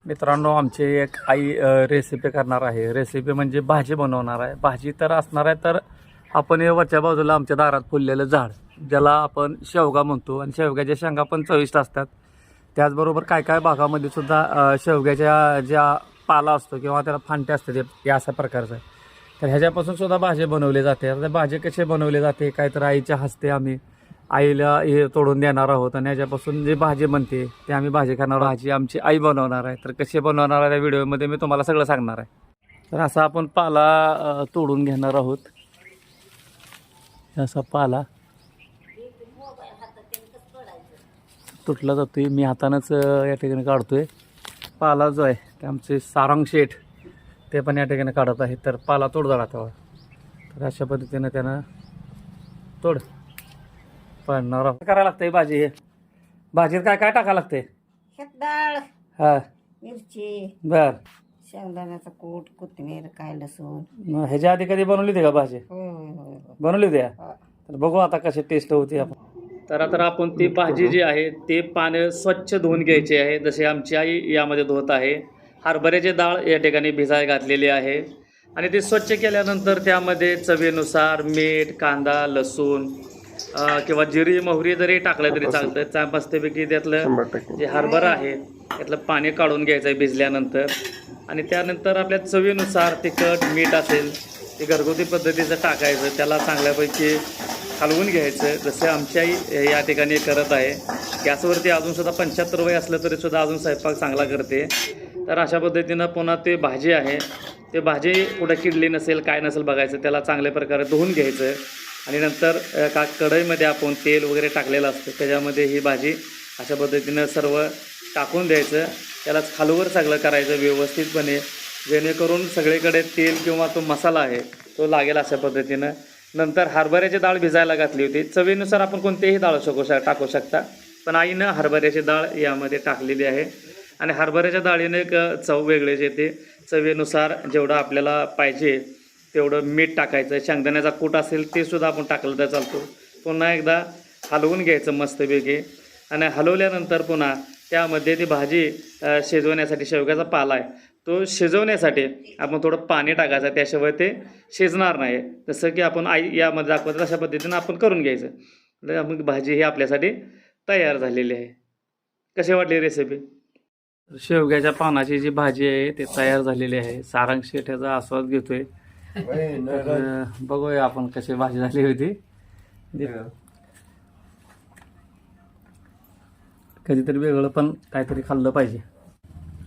मित्रांनो, आमची एक आई रेसिपी करणार आहे. रेसिपी म्हणजे भाजी बनवणार आहे. भाजी तर असणार आहे. तर आपण हे वरच्या बाजूला आमच्या दारात फुललेलं झाड, ज्याला आपण शेवगा म्हणतो, आणि शेवग्याच्या शेंगा पण चविष्ट असतात. त्याचबरोबर काय काय भागामध्ये सुद्धा शेवग्याच्या ज्या पाला असतो किंवा त्याला फांटे असते ते अशा प्रकारचं आहे. तर ह्याच्यापासून सुद्धा भाजी बनवली जाते. आता भाजी कशी बनवली जाते, काय तर आईच्या हस्ते आम्ही आईला हे तोडून देणार आहोत, आणि ह्याच्यापासून जी भाजी बनते ते आम्ही भाजी खाणार. भाजी आमची आई बनवणार आहे. तर कशी बनवणार आहे, त्या व्हिडिओमध्ये मी तुम्हाला सगळं सांगणार आहे. तर असा आपण पाला तोडून घेणार आहोत. असा पाला तुटला जातोय, मी हातानंच या ठिकाणी काढतोय. पाला जो आहे ते आमचे सारंग शेठ ते पण या ठिकाणी काढत आहे. तर पाला तोड झाला तेव्हा. तर अशा पद्धतीनं त्यानं तोड पडणार करायला लागतंय. भाजी हे भाजीत काय काय टाकायला लागतंय? डाळ, हा, मिरची, बर. शेंगदाण्याचा कूट, कोथिंबीर, काय लसूण. मग ह्याच्या आधी कधी बनवली होती का भाजी? होय होय होय होय. बनवली होती का? हा. तर बघू आता कशी टेस्ट होती. आपण तर आपण ती भाजी जी आहे ते पाणी स्वच्छ धुवून घ्यायची आहे, जसे आमची आई यामध्ये धुवत आहे. हरभऱ्याची डाळ या ठिकाणी भिजाय घातलेली आहे, आणि ती स्वच्छ केल्यानंतर त्यामध्ये चवीनुसार मीठ, कांदा, लसूण किंवा जिरी, मोहरी जरी टाकलं तरी चालतं. मस्तपैकी त्यातलं जे हरभरा आहे त्यातलं पाणी काढून घ्यायचं आहे भिजल्यानंतर, आणि त्यानंतर आपल्या चवीनुसार तिखट, मीठ असेल ते घरगुती पद्धतीचं टाकायचं. त्याला चांगल्यापैकी हलवून घ्यायचं, जसं आमची आई या ठिकाणी करत आहे. गॅसवरती अजूनसुद्धा 75 वय असलं तरीसुद्धा अजून स्वयंपाक चांगला करते. तर अशा पद्धतीनं पुन्हा ते भाजी आहे, ते भाजी कुठं किडली नसेल काय नसेल बघायचं, त्याला चांगल्या प्रकारे धुवून घ्यायचं, आणि नंतर का कढईमध्ये आपण तेल वगैरे टाकलेलं असतं त्याच्यामध्ये ही भाजी अशा पद्धतीनं सर्व टाकून द्यायचं. त्याला खालूवर सगळं करायचं व्यवस्थितपणे, जेणेकरून सगळीकडे तेल किंवा तो मसाला आहे तो लागेल अशा पद्धतीनं. नंतर हरभऱ्याची डाळ भिजायला घातली होती. चवीनुसार आपण कोणतेही डाळ टाकू शकता, पण आईनं हरभऱ्याची डाळ यामध्ये टाकलेली आहे, आणि हरभऱ्याच्या डाळीने एक चव वेगळीच येते. चवीनुसार जेवढं आपल्याला पाहिजे तेवढं मीठ टाकायचं. शेंगदाण्याचा कूट असेल ते सुद्धा आपण टाकलं तर चालतो. पुन्हा एकदा हलवून घ्यायचं मस्तपैकी, आणि हलवल्यानंतर पुन्हा त्यामध्ये ती भाजी शिजवण्यासाठी शेवग्याचा पाला आहे तो शिजवण्यासाठी आपण थोडं पाणी टाकायचं, त्याशिवाय ते शिजणार नाही. जसं की आपण आई यामध्ये दाखवतो तशा पद्धतीनं आपण करून घ्यायचं. तर मग भाजी ही आपल्यासाठी तयार झालेली आहे. कशी वाटली रेसिपी? शेवग्याच्या पानाची जी भाजी आहे ते तयार झालेली आहे. सारंग शेठ याचा आस्वाद घेतोय. तर बघूया आपण कशी भाजी झाली होती. कधीतरी वेगळं पण काहीतरी खाल्लं पाहिजे.